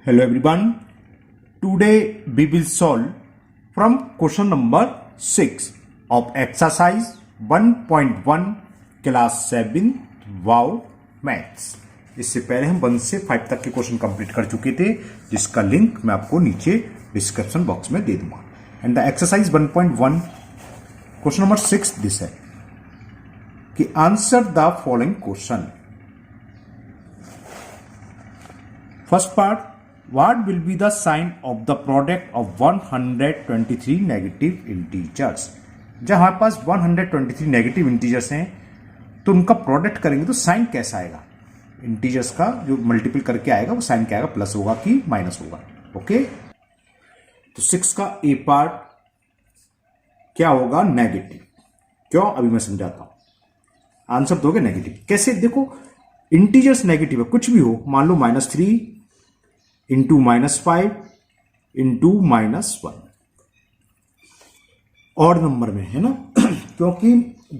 Hello everyone. Today we will solve from question number 6 of exercise 1.1 class 7 wow maths. इससे पहले हम 1 से 5 तक के क्वेश्चन कंप्लीट कर चुके थे, जिसका लिंक मैं आपको नीचे डिस्क्रिप्शन बॉक्स में दे दूंगा। And the exercise 1.1 question number 6 this है कि answer the following question. First part, what will be the sign of the product of 123 negative integers. जब हमारे पास 123 नेगेटिव इंटीजर्स हैं तो उनका प्रोडक्ट करेंगे तो साइन कैसा आएगा। इंटीजर्स का जो मल्टीपल करके आएगा वो साइन क्या आएगा, प्लस होगा कि माइनस होगा। ओके, तो 6 का ए पार्ट क्या होगा, नेगेटिव। क्यों, अभी मैं समझाता हूं। आंसर दोगे नेगेटिव। कैसे, देखो इंटीजर्स नेगेटिव है, कुछ भी हो, मान लो -3 इंटू -5 इंटू -1 ऑड नंबर में है ना क्योंकि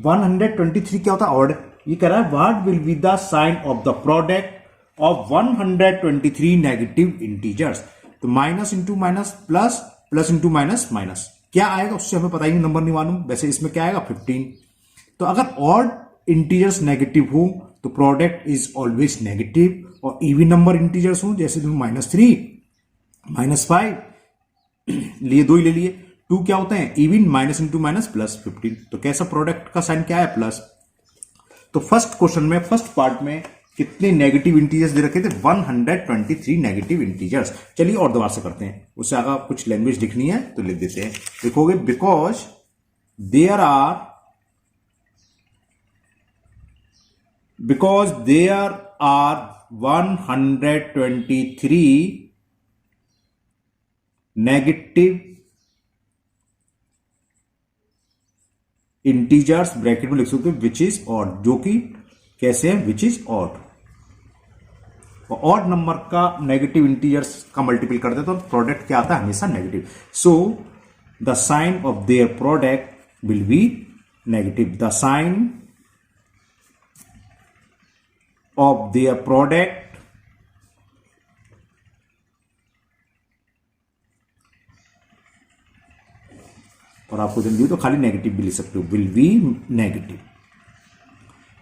123 क्या होता है, ऑड। ये कह रहा है what will be the sign of the product of 123 negative integers. तो minus into minus plus, plus into minus minus, क्या आएगा उससे हमें पता ही नहीं, नंबर नहीं मालूम। वैसे इसमें क्या आएगा 15। तो अगर ऑड इंटीजर्स नेगेटिव हो तो प्रोडक्ट इज ऑलवेज नेगेटिव, और इवन नंबर इंटीजर्स हो जैसे -3 -5 लिए, 2 ही ले लिए, 2 क्या होते हैं even, minus into minus plus 15। तो कैसा प्रोडक्ट का साइन क्या है, प्लस। तो फर्स्ट क्वेश्चन में फर्स्ट पार्ट में कितने नेगेटिव इंटीजर्स दे रखे थे, 123 नेगेटिव इंटीजर्स। चलिए और दोबारा से करते हैं, उससे आगे कुछ लैंग्वेज लिखनी है तो लिख देते हैं। लिखोगे because there are (123) negative integers, bracket में लिख सकते हो विच इज ऑड, जो कि कैसे है, विच इज ऑड। और ऑड नंबर का नेगेटिव इंटीजर्स का मल्टीपल करते तो प्रोडक्ट क्या आता है, हमेशा negative. So the sign of their product will be negative. The sign of their product और आपको जल्दी तो खाली नेगेटिव भी लिख सकते हो, विल बी नेगेटिव।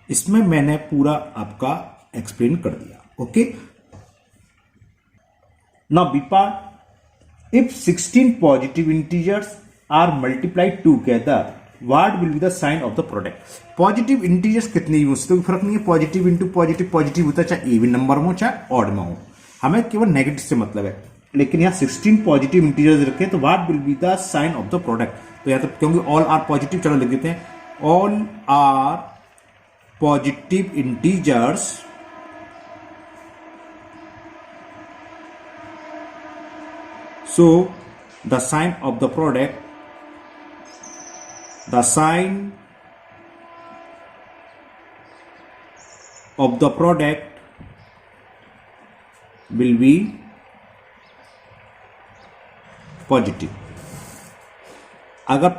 इसमें मैंने पूरा आपका एक्सप्लेन कर दिया। Okay, now B part, if 16 positive integers are multiplied together what will be the sign of the product. Positive integers कितने यूज, तो फर्क नहीं है, पॉजिटिव इंटू पॉजिटिव, पॉजिटिव होता है चाहे इवन नंबर में हो चाहे ऑड में हो, हमें केवल नेगेटिव से मतलब है। लेकिन यहाँ 16 पॉजिटिव इंटीजर्स रखे तो what will be the sign of the product. तो यहाँ तो क्योंकि ऑल आर पॉजिटिव, चलो लिख देते हैं all are positive integers so the sign of the product, the sign of the product will be positive। अगर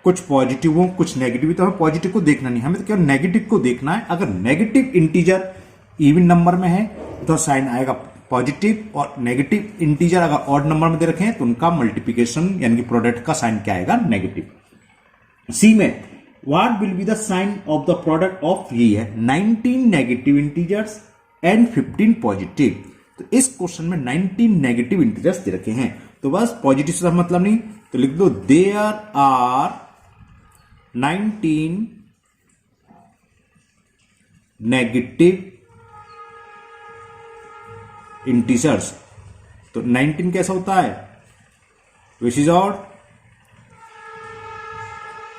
कुछ पॉजिटिव हो कुछ नेगेटिव तो हमें पॉजिटिव को देखना नहीं, हमें तो केवल नेगेटिव को देखना है। अगर नेगेटिव इंटीजर इवन नंबर में है तो साइन आएगा पॉजिटिव, और नेगेटिव इंटीजर अगर ऑड नंबर में दे रखे हैं तो उनका मल्टीप्लिकेशन यानी कि प्रोडक्ट का साइन क्या आएगा, नेगेटिव। सी में what will be the sign of the product of, ये है 19 नेगेटिव इंटीजर्स एंड 15 पॉजिटिव। तो इस क्वेश्चन में 19 नेगेटिव इंटीजर्स दे रखे हैं, तो बस पॉजिटिव से मतलब नहीं, तो लिख दो देयर आर 19 नेगेटिव इंटीजर्स। तो 19 कैसा होता है, which is odd.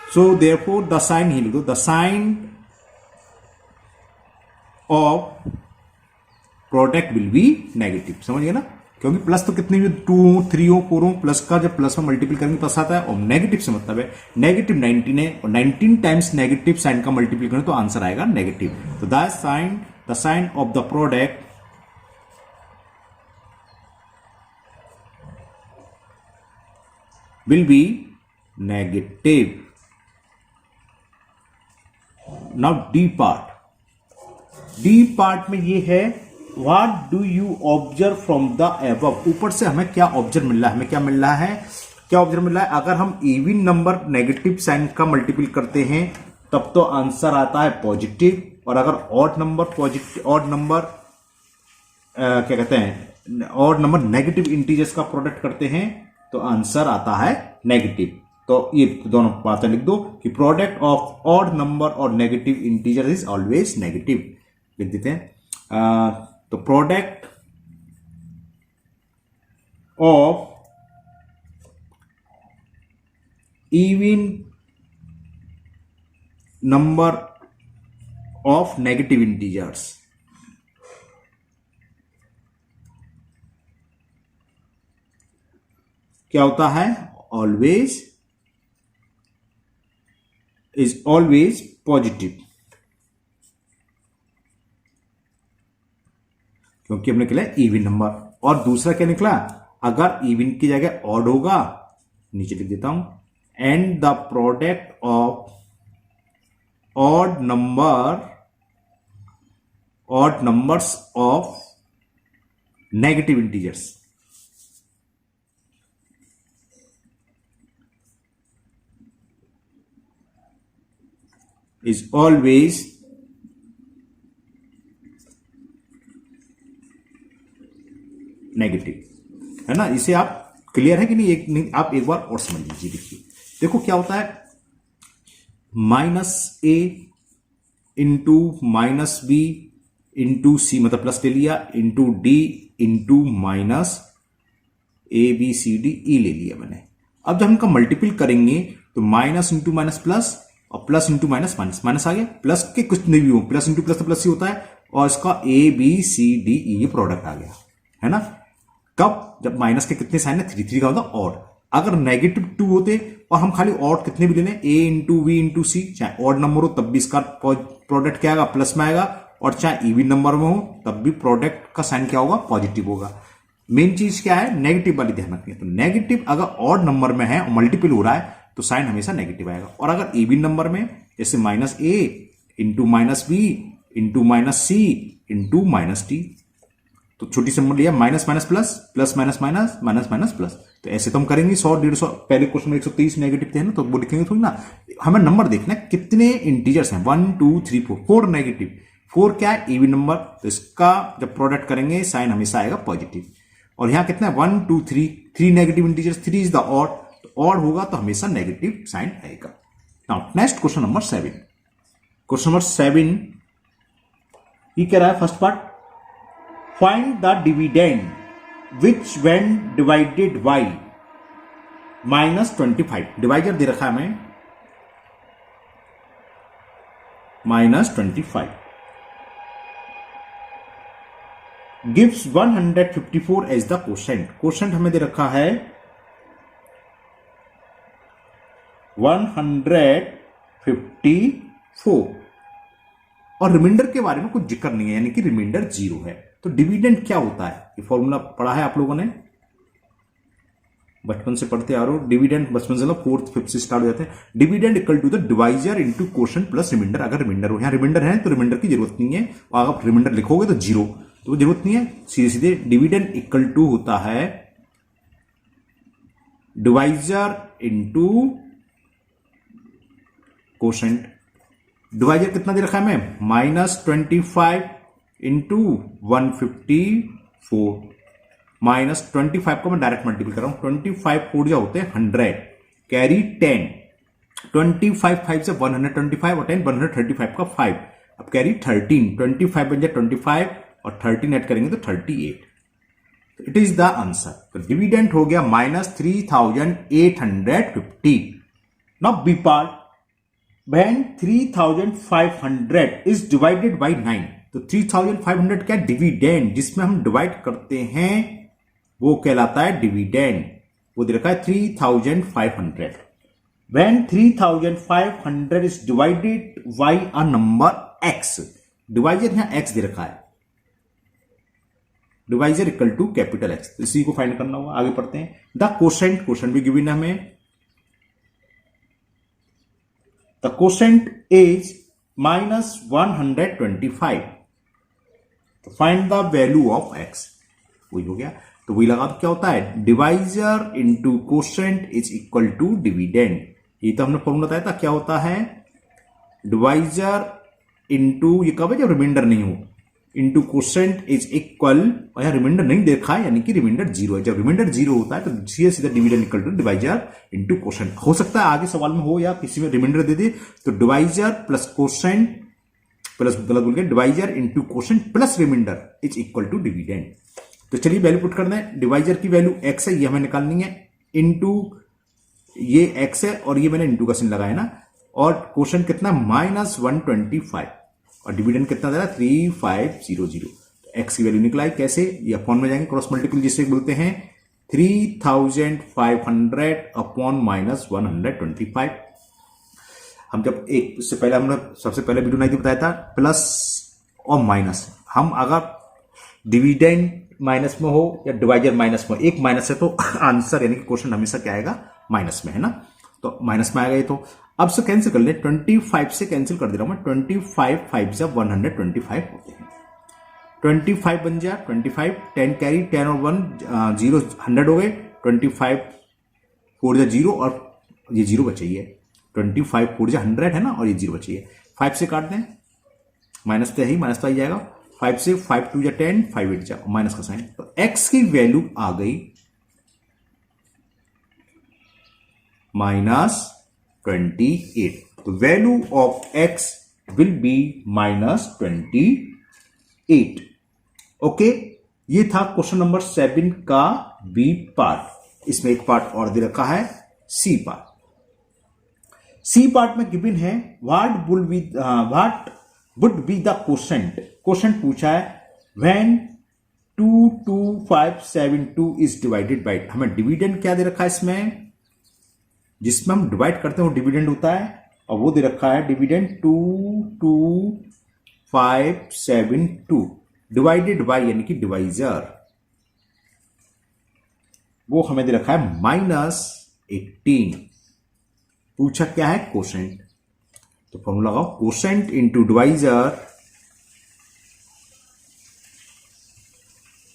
So therefore the sign ही लिख दो, the sign of product will be negative। समझ गए ना, क्योंकि प्लस तो कितनी भी 2 3 हो 4 हो, प्लस का जब प्लस में मल्टीपल करेंगे प्लस आता है, और नेगेटिव से मतलब है नेगेटिव 19 है, और 19 टाइम्स नेगेटिव साइन का मल्टीपल करें तो आंसर आएगा नेगेटिव। तो the sign of the product will be negative. Now D part, D part में ये है what do you observe from the above, ऊपर से हमें क्या ऑब्जर्व मिल रहा है, हमें क्या मिल रहा है, क्या ऑब्जर्व मिल रहा है, अगर हम इवन नंबर नेगेटिव साइन का मल्टीपल करते हैं तब तो आंसर आता है पॉजिटिव, और अगर odd number positive, odd number क्या कहते हैं, ऑड नंबर नेगेटिव इंटीजर्स का प्रोडक्ट करते हैं तो आंसर आता है नेगेटिव। तो ये दोनों बातें लिख दो कि प्रोडक्ट ऑफ ऑड नंबर और negative integer is always negative, लिख देते हैं। तो product of even number of negative integers क्या होता है, ऑलवेज इज ऑलवेज पॉजिटिव, क्योंकि हमने निकला इवन नंबर। और दूसरा क्या निकला, अगर इवन की जगह ऑड होगा, नीचे लिख देता हूं, and the product of odd numbers of negative integers is always negative, है ना। इसे आप क्लियर है कि नहीं, नहीं आप एक बार और समझ लीजिए। देखिए देखो क्या होता है, -a into -b into c, मतलब प्लस ले लिया, into d into -a b c d e ले लिया मैंने। अब जब हम इनका मल्टीपल करेंगे तो माइनस इंटू माइनस प्लस और plus into minus minus, minus आ गया, प्लस के कुछ नहीं भी हो, प्लस इंटू प्लस तो प्लस ही होता है, और इसका a b c d e ये प्रोडक्ट आ गया, है ना। कब, जब माइनस के कितने साइन है, 3 3 का होता ऑड। अगर नेगेटिव 2 होते और हम खाली ऑड कितने भी ले लें, a into b into c, चाहे ऑड नंबर हो तब भी इसका प्रोडक्ट क्या आएगा, प्लस में आएगा, और चाहे इवन नंबर में हो तब भी प्रोडक्ट का साइन क्या होगा, पॉजिटिव होगा। मेन चीज क्या है, नेगेटिव वाली ध्यान रखनी है। तो नेगेटिव अगर ऑड नंबर में है और मल्टीपल हो रहा है तो साइन हमेशा नेगेटिव आएगा। और अगर इवन नंबर में, जैसे -a into -b into -c into -d, तो छोटी सिंबल लिया, minus minus plus, plus minus minus, minus minus plus. तो ऐसे तो हम करेंगे 100 150, पहले क्वेश्चन में 130 नेगेटिव थे ना, तो वो लिखेंगे थोड़ी ना, हमें नंबर देखना है कितने इंटीजर्स हैं, 1 2 3 4, 4 नेगेटिव, 4 क्या है, इवन नंबर, तो इसका जब प्रोडक्ट करेंगे साइन हमेशा आएगा पॉजिटिव। और यहां कितना है, 1 2 3, 3 negative integers, 3 is the odd, तो ऑड होगा तो हमेशा नेगेटिव साइन आएगा। Now next question number 7। Question number 7 ये कह रहा है, first part, find the dividend which when divided by -25, divisor दे रखा है हमें -25, gives 154 as the quotient. Quotient हमें दे रखा है 154, और रिमाइंडर के बारे में कुछ जिक्र नहीं है, यानी कि रिमाइंडर 0 है। तो डिविडेंड क्या होता है, ये फॉर्मूला पढ़ा है आप लोगों ने, बचपन से पढ़ते आ रहे हो। डिविडेंड बचपन से 4th 5th से स्टार्ट हो जाते हैं। Dividend equal to the divisor into quotient plus remainder. अगर रिमाइंडर हो, यहां रिमाइंडर है तो रिमाइंडर की जरूरत नहीं है, और अगर रिमाइंडर लिखोगे तो 0, तो जरूरत नहीं है, सीधे सीधे डिविडेंड इक्वल टू होता है डिवाइजर इनटू कोशेंट। डिवाइजर कितना दे रखा है हमें, -25 इंटू 154, -25 को मैं डायरेक्ट मल्टीपल कर रहा हूं, 25 4 जो होते हैं 100, कैरी 10, 25 5 से 125 और 10 135 का 5, अब कैरी 13, 25 बन जाए 25 और 13 ऐड करेंगे तो 38। It is the answer. तो डिविडेंड हो गया -3850। Now B part, when 3500 is divided by 9, तो 3500 क्या डिविडेंड, जिसमें हम डिवाइड करते हैं वो कहलाता है डिविडेंड, वो दे रखा है 3500। when 3500 is divided by a number x, divisor यहां x दे रखा है, divisor equal to capital X, इसी को फाइंड करना होगा। आगे पढ़ते हैं, द कोशेंट, कोशेंट भी गिवन है हमें, the quotient is -125, तो find the value of x, वही हो गया। तो वही लगा, तो क्या होता है, divisor into quotient is equal to dividend. ये तो हमने फॉर्मूला बताया था, क्या होता है, डिवाइजर इंटू, ये कब है जब रिमाइंडर नहीं हो, इंटू कोशेंट इज इक्वल, और यहां रिमाइंडर नहीं देखा है यानी कि रिमाइंडर जीरो है। जब रिमाइंडर जीरो होता है तो सीधे सीधा dividend equal to divisor into quotient. हो सकता है आगे सवाल में हो या किसी में रिमाइंडर दे दे, तो डिवाइजर प्लस कोशेंट प्लस, गलत बोल गया, divisor into quotient plus remainder is equal to dividend. तो चलिए वैल्यू पुट कर दें। डिवाइजर की वैल्यू एक्स है, ये हमें निकालनी है, इंटू ये एक्स है और ये मैंने इंटू का चिन्ह लगाया ना, और कोशेंट कितना, -125, और डिविडेंड कितना दे रहा है, 3500। तो एक्स की वैल्यू निकला, कैसे, ये अपॉन में जाएंगे, क्रॉस मल्टीपल जिसे बोलते हैं, 3500 अपॉन -125। हम जब एक, इससे पहले हमने सबसे पहले वीडियो नहीं बताया था प्लस और माइनस, हम अगर डिविडेंड माइनस में हो या डिवाइजर माइनस में, एक माइनस है तो आंसर यानी कि क्वेश्चन हमेशा क्या आएगा, माइनस में, है ना। तो माइनस में आएगा ये। तो अब से कैंसिल कर ले, 25 से कैंसिल कर दे रहा हूं मैं, 25 5 से 125 होते हैं, 25 बन जाए, 25 10 कैरी, 10 और 1 0, 100 हो गए, 25 4 जा 0 और ये 0 बचाइए, 25 4 जा 100 है ना, और ये 0 बचाइए, 5 से काट दें, माइनस तो ही, माइनस तो आ जाएगा, 5 से 5 2 जा 10, 5 8 जा, माइनस का साइन। तो x की वैल्यू आ गई -28। तो value of x will be -28। Okay, ये था क्वेश्चन नंबर 7 का बी पार्ट। इसमें एक पार्ट और दे रखा है, सी पार्ट। सी पार्ट में गिवन है what would be the quotient. Quotient पूछा है व्हेन 22572 इज डिवाइडेड बाय, हमें डिविडेंड क्या दे रखा है इसमें, जिसमें हम डिवाइड करते हैं वो डिविडेंड होता है, और वो दे रखा है डिविडेंड 22572 डिवाइडेड बाय यानी कि डिवाइजर, वो हमें दे रखा है -18। पूछा क्या है, कोशेंट। तो फॉर्मूला लगाओ, quotient into divisor,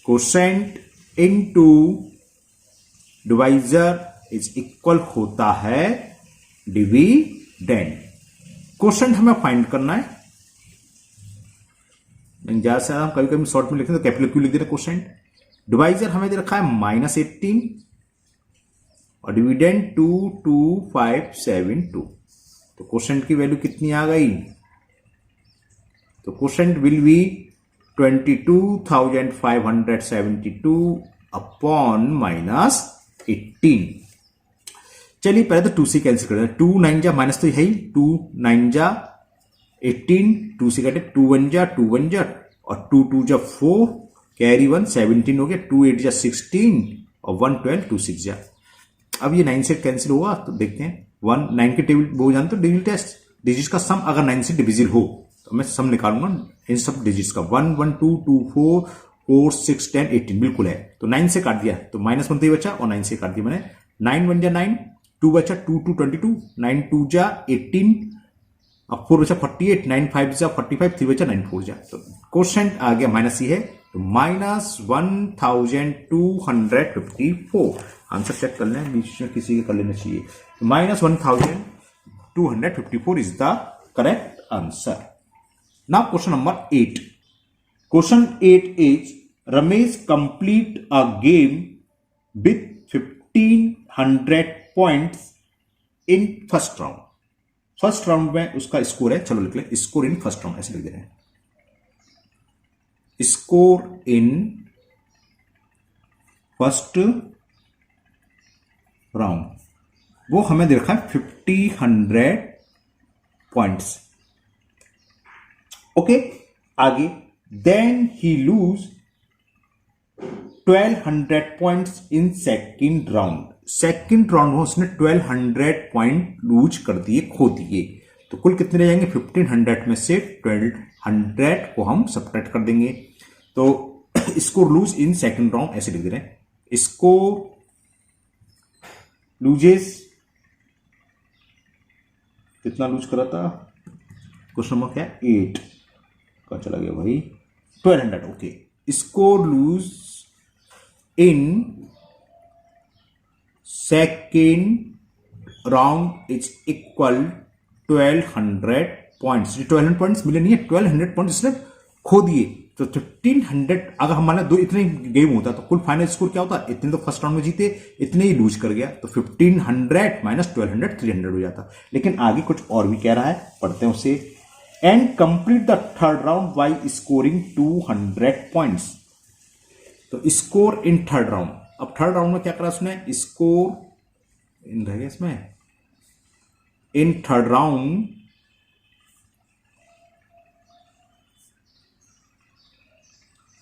quotient into divisor is equal होता है डिविडेंड। कोशेंट हमें फाइंड करना है, ज्यादा से हम कभी कभी शॉर्ट में लिखते हैं तो कैपिटल क्यों लिख दे रहे, कोशेंट। डिवाइजर हमें दे रखा है -18 और डिविडेंड 22572। तो कोशेंट की वैल्यू कितनी आ गई, तो कोशेंट विल बी 22,572 अपॉन -18। चलिए पहले तो 2 से कैंसिल कर दें, 2 9 जा, माइनस तो है ही, 2 9 जा 18, 2 से कटे, 2 1 जा 2 1 जा, और 2 2 जा 4, कैरी 1 17 हो गया, 2 8 जा 16 और 1 12 2 6 जा। अब ये 9 से कैंसिल होगा, तो देखते हैं 1 9 के टेबल वो जानते हो, डिजिट टेस्ट, डिजिट का सम अगर 9 से डिविजिबल हो तो मैं सम निकालूंगा इन सब डिजिट्स का, 1 1 2 2 4 4 6 10 18 बिल्कुल है। तो 9 से काट दिया तो -1 तो ही बचा, और 9 से काट दिया मैंने, 9 1 जा 9, 2 बचा 2 2 22, 9 2 जा 18, अब 4 बचा 48, 9 5 जा 45, 3 बचा 9 4 जा। तो क्वेश्चन आ गया माइनस ही है, तो -1254। आंसर चेक कर लें, बीच में किसी के कर लेना चाहिए। तो -1254 is the correct answer. Now question number 8। Question 8 is Ramesh complete a game with 1500 points in first round। First round में उसका स्कोर है, चलो लिख ले, स्कोर इन फर्स्ट राउंड, ऐसे लिख दे रहे हैं, स्कोर इन फर्स्ट राउंड, वो हमें दे रखा है 1500 पॉइंट्स। ओके, आगे, then he lose 1200 points in second round. Second round में उसने 1200 पॉइंट लूज कर दिए, खो दिए। तो कुल कितने रह जाएंगे, 1500 में से 1200 को हम सब्ट्रैक्ट कर देंगे। तो score lose in second round ऐसे लिख दे रहे हैं, स्कोर लूजेस, कितना लूज करा था, क्वेश्चन नंबर क्या 8 का चला गया भाई, 1200. Okay. Score lose in second round is equal 1200 points. 1200 points मिले नहीं है, 1200 पॉइंट्स इसने खो दिए. तो 1500 अगर हमारा दो इतने गेम होता तो कुल फाइनल स्कोर क्या होता? इतने तो फर्स्ट राउंड में जीते, इतने ही लूज कर गया, तो 1500 माइनस 1200 300 हो जाता. लेकिन आगे कुछ और भी कह रहा है, पढ़ते हैं उसे. And complete the third round bye scoring 200 points. तो स्कोर इन थर्ड राउंड. अब थर्ड राउंड में क्या करा उसने? स्कोर इन रह गया इसमें, in third round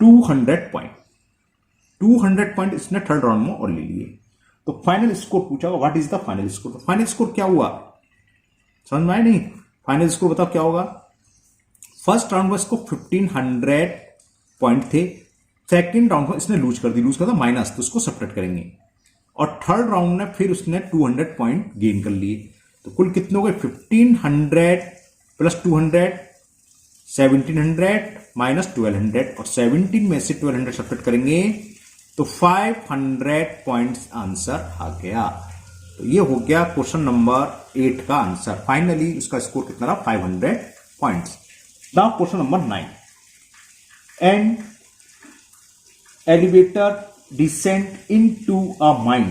200 point. 200 point इसने थर्ड राउंड में और ले लिए. तो फाइनल स्कोर पूछा what is the final score. तो फाइनल स्कोर क्या हुआ समझ में आया नहीं? फाइनल स्कोर बताओ क्या होगा. फर्स्ट राउंड में इसको 1500 पॉइंट थे, सेकेंड राउंड में इसने लूज कर दी, माइनस, तो उसको सब्ट्रैक्ट करेंगे. और थर्ड राउंड में फिर उसने 200 पॉइंट गेन कर लिए. तो कुल कितने हो गए? 1500 प्लस 200 1700 माइनस 1200, और 17 में से 1200 सब्ट्रैक्ट करेंगे तो 500 पॉइंट्स आंसर आ गया. तो ये हो गया क्वेश्चन नंबर 8 का आंसर. फाइनली उसका स्कोर कितना रहा? 500 points. Now question number 9. And elevator descend into a mine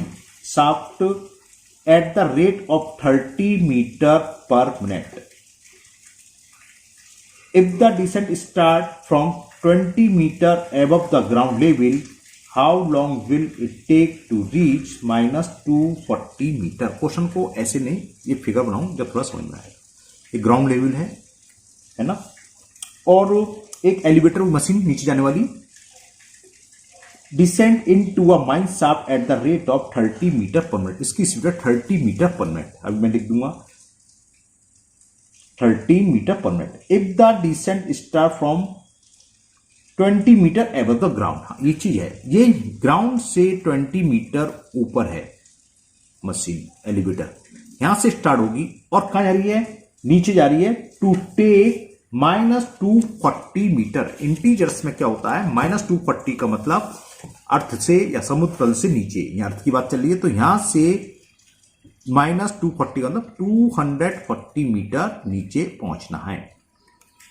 shaft at the rate of 30 meter per minute. If the descent start from 20 meter above the ground level, how long will it take to reach minus 240 meter? Question को ऐसे नहीं, ये figure बनाऊं जब थोड़ा समझ में आएगा. ये ग्राउंड लेवल है ना, और एक एलिवेटर मशीन नीचे जाने वाली. Descend into a mine shaft at the rate of 30 metre per minute. इसकी स्पीड है 30 मीटर पर मिनट. अभी मैं लिख दूंगा 30 metre per minute. If the descent start from 20 metre above the ground. हाँ, ये चीज है, ये ग्राउंड से 20 मीटर ऊपर है मशीन एलिवेटर. यहां से स्टार्ट होगी और कहां जा रही है? नीचे जा रही है. To take minus 240 metre. Integers में क्या होता है? माइनस 240 का मतलब अर्थ से या समुद्र तल से नीचे, यहां अर्थ की बात चल रही है, तो यहां से माइनस 240 का मतलब 240 मीटर नीचे पहुंचना है.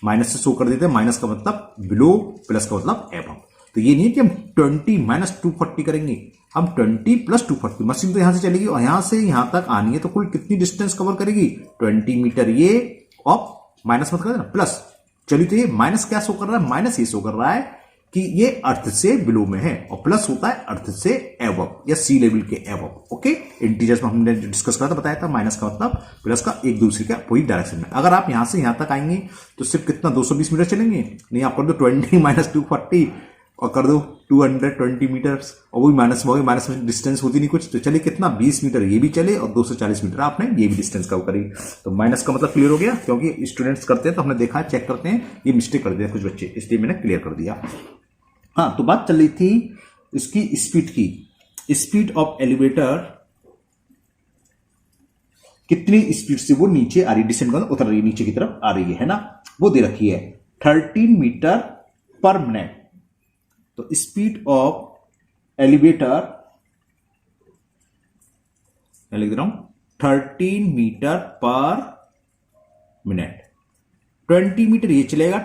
माइनस से शो कर देते हैं, माइनस का मतलब बिलो, प्लस का मतलब एबव. तो ये नहीं है कि हम 20 माइनस 240 करेंगे, हम 20 प्लस 240. मशीन तो यहां से चलेगी और यहां से यहां तक आनी है, तो कुल कितनी डिस्टेंस कवर करेगी? 20 मीटर. ये और माइनस मत कर देना, प्लस. चलिए, तो ये माइनस क्या शो कर रहा है? माइनस ये शो कर रहा है कि ये अर्थ से बिलो में है, और प्लस होता है अर्थ से एबव या सी लेवल के एबव. ओके, इंटीजर्स में हमने डिस्कस करा था, बताया था माइनस का मतलब प्लस का एक दूसरे का वही डायरेक्शन में. अगर आप यहां से यहां तक आएंगे तो सिर्फ कितना 220 मीटर चलेंगे? नहीं, आप कर दो 20 माइनस 240 और कर दो 220 मीटर, और वही माइनस में, माइनस में डिस्टेंस होती नहीं कुछ, तो चलिए कितना 20 मीटर ये भी चले और 240 मीटर आपने ये भी डिस्टेंस कवर करी. तो माइनस का मतलब क्लियर हो गया, क्योंकि स्टूडेंट्स करते हैं तो हमने देखा, चेक करते हैं, ये मिस्टेक कर दिया कुछ बच्चे, इसलिए मैंने क्लियर कर दिया. हाँ, तो बात चल रही थी इसकी स्पीड की. स्पीड ऑफ एलिवेटर कितनी स्पीड से वो नीचे आ रही, डिसेंड कर उतर रही, नीचे की तरफ आ रही है ना, वो दे रखी है 13 मीटर पर मिनट. तो स्पीड ऑफ एलिवेटर मैं लिख रहा हूं 13 मीटर पर मिनट. 20 मीटर ये चलेगा,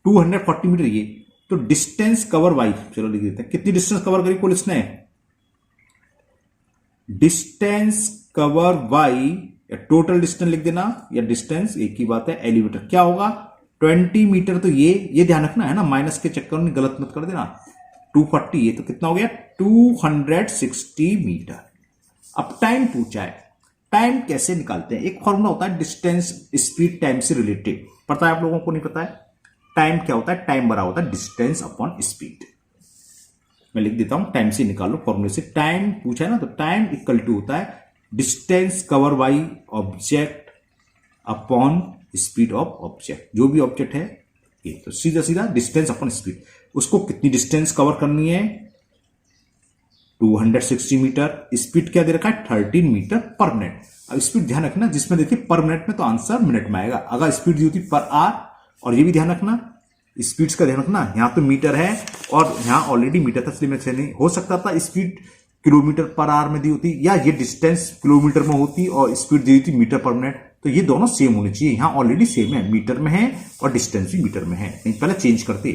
240 मीटर ये. तो डिस्टेंस कवर बाई, चलो लिख देते हैं, कितनी डिस्टेंस कवर करी कुल इसने? डिस्टेंस कवर बाई, या टोटल डिस्टेंस लिख देना, या डिस्टेंस एक ही बात है. एलिवेटर क्या होगा? 20 मीटर. तो ये ध्यान रखना है ना, माइनस के चक्कर में गलत मत कर देना. 240 ये तो कितना हो गया? 260 मीटर. अब टाइम पूछा है, टाइम कैसे निकालते हैं? एक फॉर्मूला होता है डिस्टेंस स्पीड टाइम से रिलेटेड, पता है आप लोगों को? नहीं पता है? टाइम क्या होता है? टाइम बराबर होता है डिस्टेंस अपॉन स्पीड. मैं लिख देता हूं, टाइम से निकालो फॉर्मूले से. टाइम पूछा है ना, तो टाइम इक्वल टू होता है distance cover by object upon speed of object. जो भी ऑब्जेक्ट है ये, तो सीधा सीधा डिस्टेंस अपॉन स्पीड. उसको कितनी डिस्टेंस कवर करनी है? 260 मीटर. स्पीड क्या दे रखा है? 13 मीटर पर मिनट. अब स्पीड ध्यान रखना, जिसमें देखिए पर मिनट में, तो आंसर मिनट में आएगा. अगर स्पीड दी होती पर आवर, और ये भी ध्यान रखना स्पीड्स का ध्यान रखना, यहां तो मीटर है और यहां ऑलरेडी मीटर था, इसलिए मैं नहीं हो सकता था स्पीड किलोमीटर पर आवर में दी होती या ये डिस्टेंस किलोमीटर में होती और स्पीड दी होती मीटर पर मिनट, तो ये दोनों सेम होनी चाहिए। यहां ऑलरेडी सेम है, मीटर में है और डिस्टेंस भी मीटर में है, नहीं पहले चेंज करते।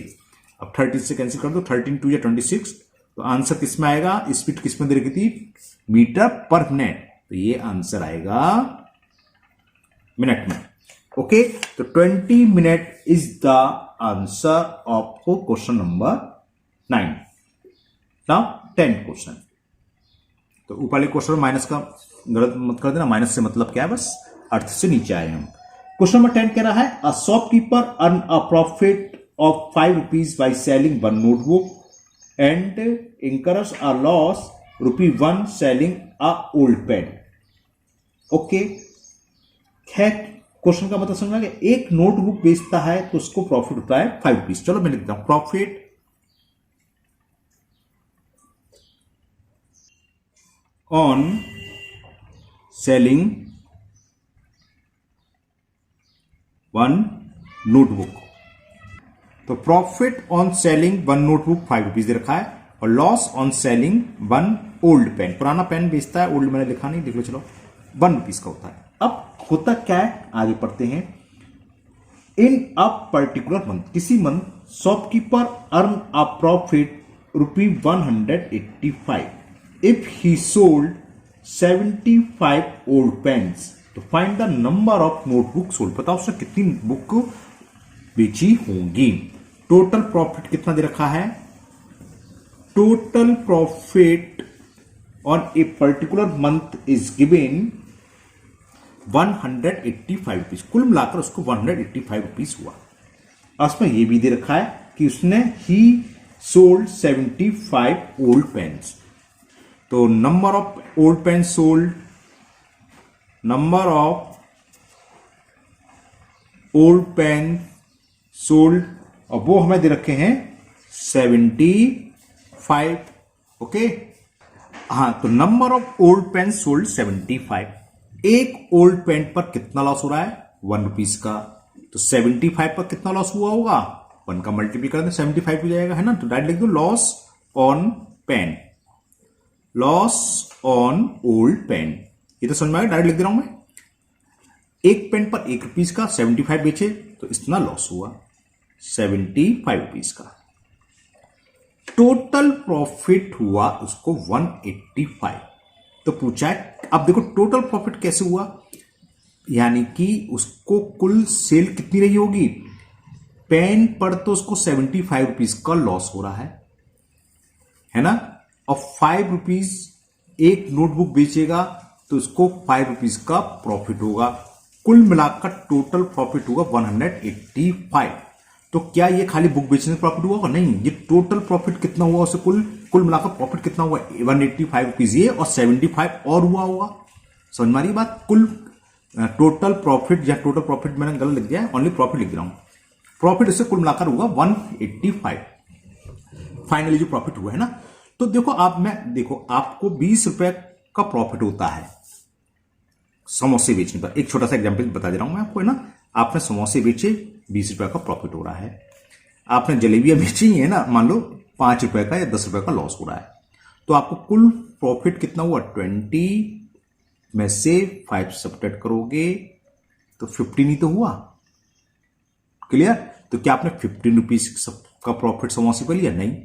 अब 13 से कैंसिल कर दो, 13 2 या 26, तो आंसर किस में आएगा, स्पीड किस में दे रखी थी, मीटर पर मिनट, तो ये आंसर आएगा मिनट में। ओके, तो 20 minute is the answer of question number 9। Now 10 question. तो ऊपर वाले क्वेश्चन में माइनस का गलत मत कर देना, माइनस से मतलब क्या है, बस अर्थ से नीचे आए हम। क्वेश्चन नंबर 10 कह रहा है a shopkeeper earn a profit of 5 rupees by selling 1 notebook and incurs a loss ₹1 selling a old pen। Okay, question का मतलब समझना कि एक नोटबुक बेचता है तो उसको प्रॉफिट होता है 5 रुपीज। चलो मैं लिखता हूं, प्रॉफिट ऑन सेलिंग 1 नोटबुक। तो profit on selling 1 notebook 5 rupees दे रखा है और loss on selling 1 old pen, पुराना पेन बेचता है, ओल्ड मैंने लिखा नहीं, देख लो, चलो 1 रुपीज का होता है। अब होता क्या है, आगे पढ़ते हैं। इन अ पर्टिकुलर मंथ, किसी month shopkeeper earn a profit ₹185 if he sold 75 old pens. तो find the number of notebook sold, बताओ उसने कितनी बुक बेची होंगी। टोटल प्रॉफिट कितना दे रखा है, total profit on a particular month is given 185 rupees, कुल मिलाकर उसको 185 रुपीज हुआ। उसमें यह भी दे रखा है कि उसने ही सोल्ड 75 ओल्ड पेन्स। तो number of old pen sold, number of old pen sold, और वो हमें दे रखे हैं 75। ओके, हाँ, तो number of old pen sold 75। एक ओल्ड पेन पर कितना लॉस हो रहा है, 1 रुपीज का। तो 75 पर कितना लॉस हुआ होगा, 1 का मल्टीप्लाई कर दें 75 हो जाएगा, है ना। तो डायरेक्ट लिख दो loss on pen, loss on old pen, ये तो समझ में आएगा, डायरेक्ट लिख दे रहा हूं मैं। एक पेन पर 1 रुपीज का 75 बेचे तो इतना लॉस हुआ 75 रुपीज का। टोटल प्रॉफिट हुआ उसको 185। तो पूछा है, अब देखो टोटल प्रॉफिट कैसे हुआ, यानी कि उसको कुल सेल कितनी रही होगी, पेन पर तो उसको 75 रुपीज का लॉस हो रहा है ना, और 5 रुपीज एक नोटबुक बेचेगा तो उसको 5 रुपीज का प्रॉफिट होगा। कुल मिलाकर टोटल प्रॉफिट होगा 185। तो क्या ये खाली बुक बेचने से प्रॉफिट हुआ, नहीं, ये टोटल प्रॉफिट कितना हुआ उसे कुल मिलाकर प्रॉफिट कितना हुआ 185 रुपीज ये और 75 और हुआ होगा। समझ में आ रही बात, कुल टोटल प्रॉफिट या टोटल प्रॉफिट मैंने गलत लिख दिया है, ओनली प्रॉफिट लिख रहा हूं, प्रॉफिट इससे कुल मिलाकर होगा 185 फाइनली जो प्रॉफिट हुआ है ना। तो देखो आप, मैं देखो आपको 20 रुपए का प्रॉफिट होता है समोसे बेचने पर। एक छोटा सा एग्जांपल बता दे रहा हूं मैं आपको, है ना। आपने समोसे बेचे, 20 रुपए का प्रॉफिट हो रहा है। आपने जलेबियां बेची है ना, मान लो 5 रुपए का या 10 रुपए का लॉस हो रहा है। तो आपको कुल प्रॉफिट कितना हुआ, 20 में से 5 सब्ट्रैक्ट करोगे तो 15 ही तो हुआ। क्लियर। तो क्या आपने 15 रुपीज का प्रॉफिट समोसे पर लिया, नहीं,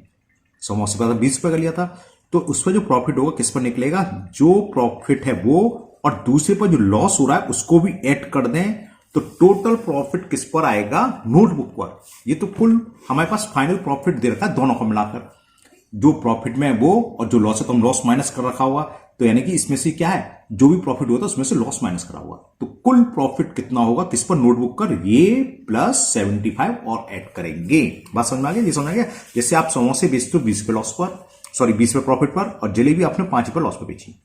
समोसे पर 20 रुपए का लिया था। तो उस पर जो प्रॉफिट होगा किस पर निकलेगा, जो प्रॉफिट है वो, और दूसरे पर जो लॉस हो रहा है उसको भी ऐड कर दें, तो टोटल प्रॉफिट किस पर आएगा, नोटबुक पर। ये तो कुल हमारे पास फाइनल प्रॉफिट दे रखा है दोनों को मिलाकर, जो प्रॉफिट में है वो और जो लॉस है तो हम लॉस माइनस कर रखा हुआ। तो यानी कि इसमें से क्या है, जो भी प्रॉफिट हुआ था उसमें से लॉस माइनस करा हुआ। तो कुल प्रॉफिट कितना होगा किस पर, नोटबुक पर, ये प्लस 75 और ऐड करेंगे। बात समझ में आ गया, ये समझ में आ गया। जैसे आप समोसे बेचते हो 20 पे लॉस पर, सॉरी 20 पे प्रॉफिट पर, और जलेबी आपने 5 पे लॉस पर बेची।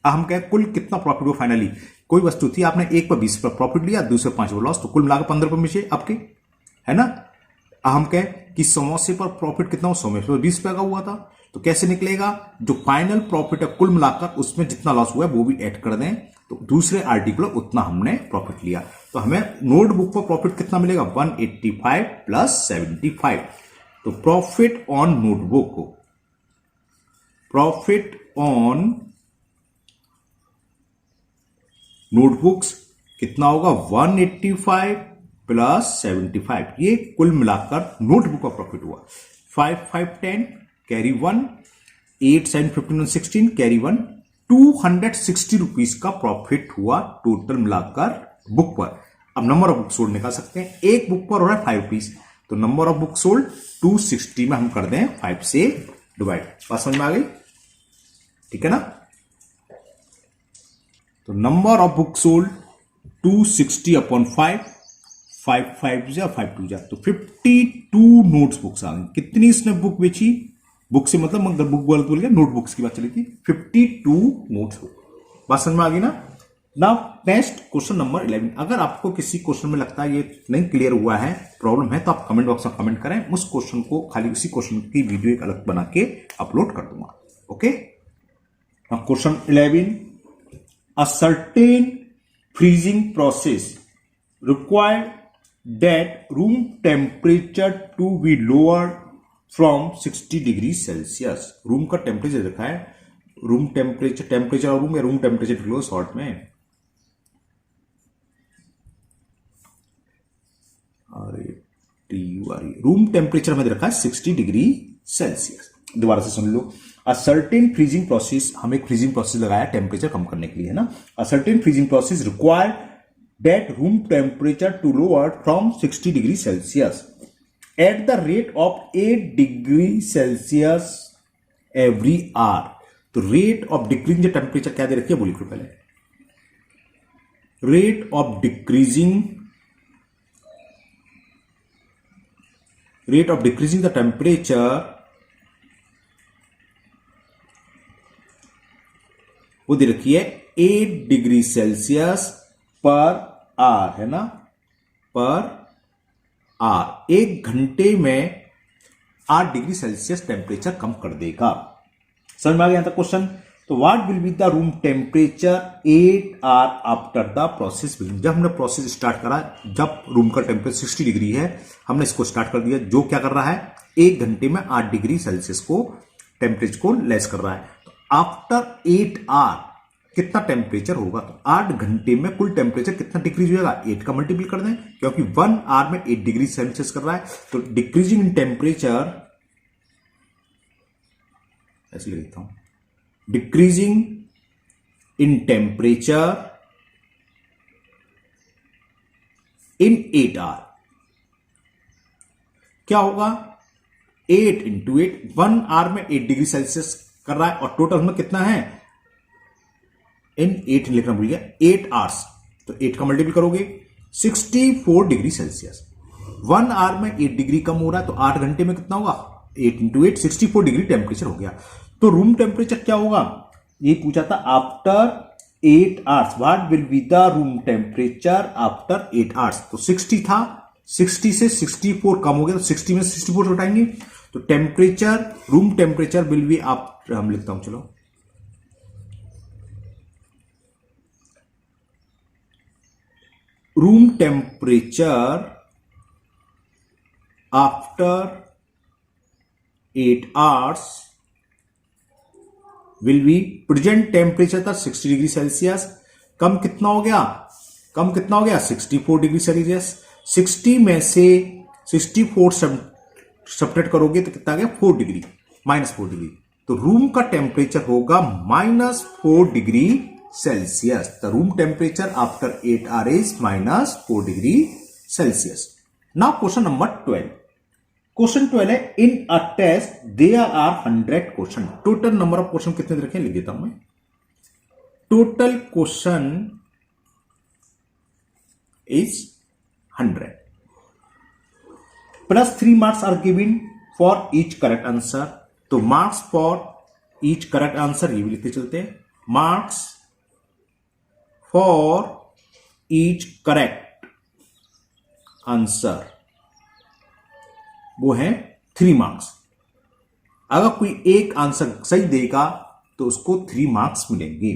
अब हम कहें कुल कितना प्रॉफिट हुआ फाइनली, कोई वस्तु थी आपने एक पर 20 पर प्रॉफिट लिया, दूसरे 5 पर लॉस, तो कुल मिलाकर 15 रुपए बेचे आपके, है ना। अब हम कहें कि समोसे पर प्रॉफिट कितना हुआ, समोसे पर 20 रुपए का हुआ था, तो कैसे निकलेगा, जो फाइनल प्रॉफिट है कुल मिलाकर उसमें जितना लॉस हुआ है वो भी ऐड कर दें, तो दूसरे आर्टिकल उतना हमने प्रॉफिट लिया। तो हमें नोटबुक पर प्रॉफिट कितना मिलेगा, 185 प्लस 75। तो प्रॉफिट ऑन नोटबुक को, प्रॉफिट ऑन नोटबुक्स कितना होगा, 185 प्लस 75। ये कुल मिलाकर नोटबुक का प्रॉफिट हुआ। 5 5 10 कैरी 1, 8 7 15 16 कैरी 1, 260 रुपीज का प्रॉफिट हुआ टोटल मिलाकर बुक पर। अब नंबर ऑफ बुक सोल्ड निकाल सकते हैं। एक बुक पर हो रहा है 5 रुपीज, तो नंबर ऑफ बुक सोल्ड 260 में हम कर दें 5 से डिवाइड। बात समझ में आ गई, ठीक है ना। तो number of book sold 260 upon 5, 5 5 जा 5 2 जा, तो 52 नोट्स बुक्स आ गई। कितनी इसने बुक बेची, बुक से मतलब अगर बुक गलत बोल गया, नोटबुक्स की बात चली थी। 52 नोट्स बुक। बात समझ में आ गई ना। Now next question number 11। अगर आपको किसी क्वेश्चन में लगता है ये नहीं क्लियर हुआ है, प्रॉब्लम है, तो आप कमेंट बॉक्स में कमेंट करें। उस क्वेश्चन को खाली उसी क्वेश्चन की वीडियो एक अलग बना के अपलोड कर दूंगा। Okay, question 11, a certain freezing process required that room temperature to be lowered from 60 degree Celsius. Room का टेम्परेचर देखा है, room temperature, temperature of room या रूम टेम्परेचर लो शॉर्ट में, रूम टेम्परेचर हमें रखा है 60 डिग्री सेल्सियस। दोबारा से सुन लो, अ सर्टेन फ्रीजिंग प्रोसेस, हम एक फ्रीजिंग प्रोसेस लगाया टेम्परेचर कम करने के लिए, है ना। A certain freezing process required that room temperature to lower from 60 degree Celsius at the rate of 8 degree Celsius every hour. तो रेट ऑफ डिक्रीजिंग टेम्परेचर क्या दे रखी है, बोलिए पहले। Rate of decreasing the temperature वो दे रखी है 8 डिग्री सेल्सियस पर आवर, है ना, पर आवर। एक घंटे में 8 डिग्री सेल्सियस टेम्परेचर कम कर देगा। समझ में आ गया था क्वेश्चन। तो what will be the room temperature 8 hour after the process begin. जब हमने प्रोसेस स्टार्ट करा, जब रूम का टेम्परेचर 60 डिग्री है, हमने इसको स्टार्ट कर दिया, जो क्या कर रहा है, एक घंटे में 8 डिग्री सेल्सियस को टेम्परेचर को लेस कर रहा है। तो आफ्टर 8 आवर कितना टेम्परेचर होगा, तो 8 घंटे में कुल टेम्परेचर कितना डिक्रीज होगा, 8 का मल्टीपल कर दें, क्योंकि 1 आवर में 8 डिग्री सेल्सियस कर रहा है। तो डिक्रीजिंग इन टेम्परेचर, ऐसे लिखता हूं, decreasing in temperature in 8 hour क्या होगा, 8 इंटू 8, 1 आवर में 8 डिग्री सेल्सियस कर रहा है, और टोटल में कितना है, इन 8 लिखना भूल गया, 8 आवर्स, तो 8 का मल्टीपल करोगे 64 डिग्री सेल्सियस। 1 आवर में 8 डिग्री कम हो रहा है, तो 8 घंटे में कितना होगा, 8 इंटू 8, 64 डिग्री टेम्परेचर हो गया। तो रूम टेम्परेचर क्या होगा, ये पूछा था after 8 hours, what will be the room temperature after 8 hours. तो 60 था, 60 से 64 कम हो गया, तो 60 में 64 उठाएंगे, तो temperature, room temperature will be, आप हम लिखता हूं, चलो, room temperature after 8 hours will be, present temperature था 60 डिग्री सेल्सियस, कम कितना हो गया, 64 डिग्री सेल्सियस। 60 में से 64 सब्ट्रैक्ट करोगे तो कितना आ गया, 4 डिग्री, -4 डिग्री। तो रूम का टेम्परेचर होगा -4 degree Celsius. The room temperature after 8 hour is -4 degree Celsius. Now question number 12। Question 12 है, in a test there are 100 question. Total number of question कितने रखे लिख देता हूं मैं। Total question is 100 plus 3 marks are given for each correct answer. तो marks for each correct answer ये भी लिखते चलते हैं, marks for each correct answer वो है 3 मार्क्स। अगर कोई एक आंसर सही देगा तो उसको 3 मार्क्स मिलेंगे।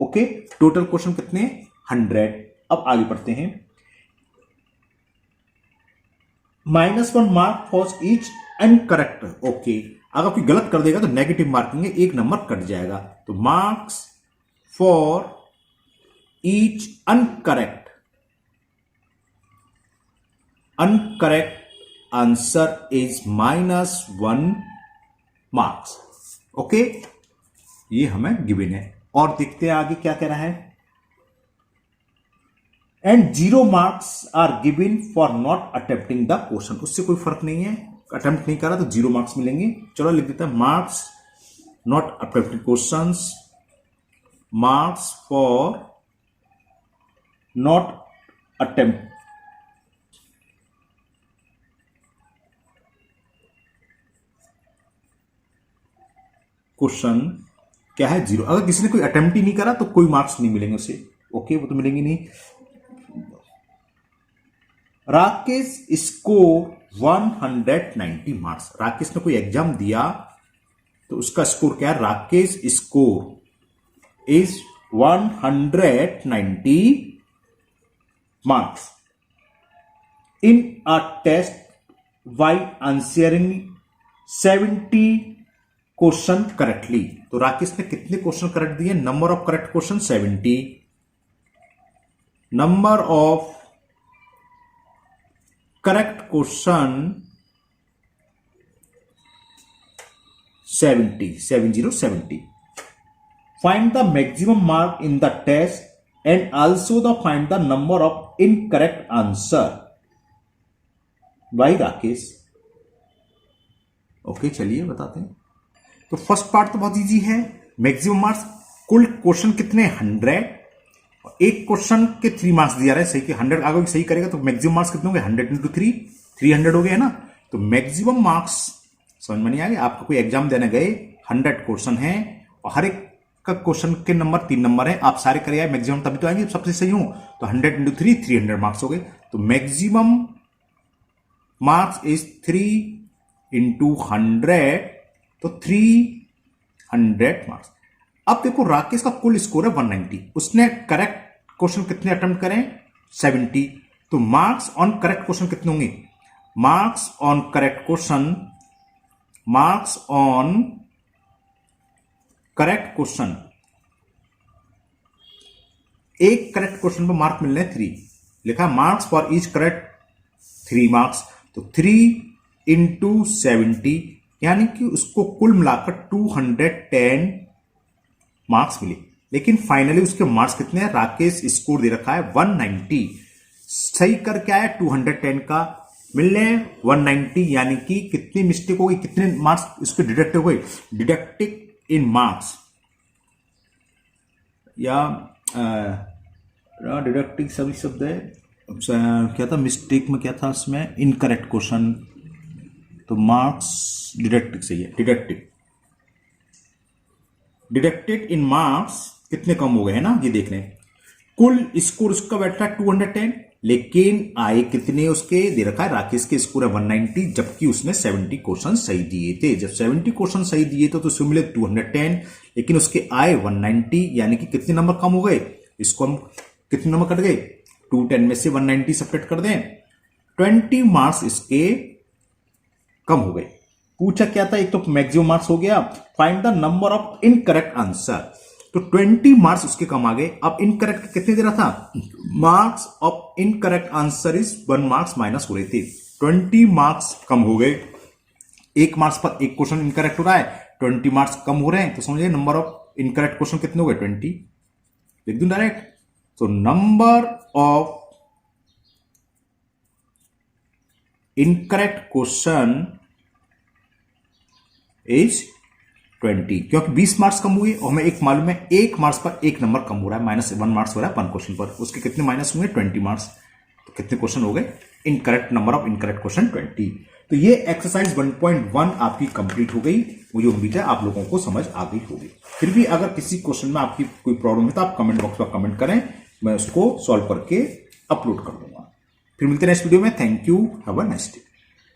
ओके, टोटल क्वेश्चन कितने 100। अब आगे बढ़ते हैं। -1 mark for each incorrect. Okay, अगर कोई गलत कर देगा तो नेगेटिव मार्किंग है, 1 नंबर कट जाएगा। तो marks for each uncorrect answer is -1 marks. Okay, ये हमें गिवन है। और देखते हैं आगे क्या कह रहा है। And 0 marks are given for not attempting the question. उससे कोई फर्क नहीं है, अटेम्प्ट नहीं करा तो 0 मार्क्स मिलेंगे। चलो लिख देते हैं marks not attempting questions, marks for not attempt question क्या है 0। अगर किसी ने कोई अटेम्प्ट ही नहीं करा तो कोई मार्क्स नहीं मिलेंगे उसे। ओके, वो तो मिलेंगे नहीं। Rakesh score 190 marks. राकेश ने कोई एग्जाम दिया तो उसका स्कोर क्या है, Rakesh score is 190 marks in a test by answering 70 question correctly. तो राकेश ने कितने क्वेश्चन करेक्ट दिए, number of correct question 70, number of correct question 70। Find the maximum mark in the test and also the find the number of incorrect answer by Rakesh. Okay, चलिए बताते हैं। तो first part तो बहुत इजी है, maximum marks. कुल question कितने 100, एक क्वेश्चन के 3 मार्क्स दिया रहा है सही के 100 अगर सही करेगा तो मैक्सिमम मार्क्स कितने हो गए 100 × 3 300 हो गए है ना। तो मैक्सिमम मार्क्स समझ में नहीं आ गया। आपका कोई एग्जाम देने गए 100 क्वेश्चन है और हर एक का क्वेश्चन के नंबर 3 नंबर है, आप सारे करे आए मैक्सिमम तभी तो आएंगे सबसे सही हो। तो 100 × 3 300 मार्क्स हो गए। तो मैक्सिमम मार्क्स इज 3 × 100, तो 300 मार्क्स। अब देखो राकेश का कुल स्कोर है 190, उसने करेक्ट क्वेश्चन कितने अटेम्प्ट करें 70। तो मार्क्स ऑन करेक्ट क्वेश्चन कितने होंगे, marks on correct question, marks on correct question, एक करेक्ट क्वेश्चन पर मार्क मिलने 3 लिखा, marks for each correct 3 marks. तो 3 × 70 यानी कि उसको कुल मिलाकर 210 मार्क्स मिले। लेकिन फाइनली उसके मार्क्स कितने हैं, राकेश स्कोर दे रखा है 190, सही कर क्या है 210 का, मिलने 190, यानी कि कितनी मिस्टेक हो गई, कितने मार्क्स उसके डिडक्ट हो गए, डिडक्टिंग इन मार्क्स या डिडक्टिंग सभी शब्द है, क्या था मिस्टेक में, क्या था उसमें इनकरेक्ट क्वेश्चन, तो मार्क्स डिडक्टिंग सही है, डिडक्टेड इन मार्क्स कितने कम हो गए हैं ना, ये देख रहे हैं। कुल स्कोर उसका बैठा है 210, लेकिन आए कितने उसके दे रखा है, राकेश के स्कोर है 190, जबकि उसने 70 क्वेश्चन सही दिए थे। जब 70 क्वेश्चन सही दिए थे तो उसको मिले 210, लेकिन उसके आए 190, यानी कि कितने नंबर कम हो गए, इसको हम कितने नंबर कट गए, 210 में से 190 सेपरेट कर दें, 20 मार्क्स इसके कम हो गए। पूछा क्या था, एक तो मैक्सिमम मार्क्स हो गया, find the number of incorrect answer, तो 20 मार्क्स उसके कम आ गए। अब इनकरेक्ट कितने दे रहा था, marks of incorrect answer is 1 marks minus हो रहे थे, 20 मार्क्स कम हो गए। 1 मार्क्स पर एक क्वेश्चन इनकरेक्ट हो रहा है, 20 मार्क्स कम हो रहे हैं, तो समझिए नंबर ऑफ इनकरेक्ट क्वेश्चन कितने हो गए 20, लिख दूं डायरेक्ट। तो number of incorrect question is 20, क्योंकि 20 मार्क्स कम हुए और हमें एक मालूम है 1 मार्क्स पर 1 नंबर कम हो रहा है, -1 मार्क्स हो रहा है 1 क्वेश्चन पर, उसके कितने माइनस हुए 20 मार्क्स। तो कितने क्वेश्चन हो गए, incorrect number of incorrect question 20। तो ये एक्सरसाइज 1.1 आपकी कंप्लीट हो गई। मुझे उम्मीद है आप लोगों को समझ आ गई होगी। फिर भी अगर किसी क्वेश्चन में आपकी कोई प्रॉब्लम है तो आप कमेंट बॉक्स में कमेंट करें, मैं उसको सॉल्व करके अपलोड कर दूंगा। फिर मिलते हैं नेक्स्ट वीडियो में। Thank you, have a nice day.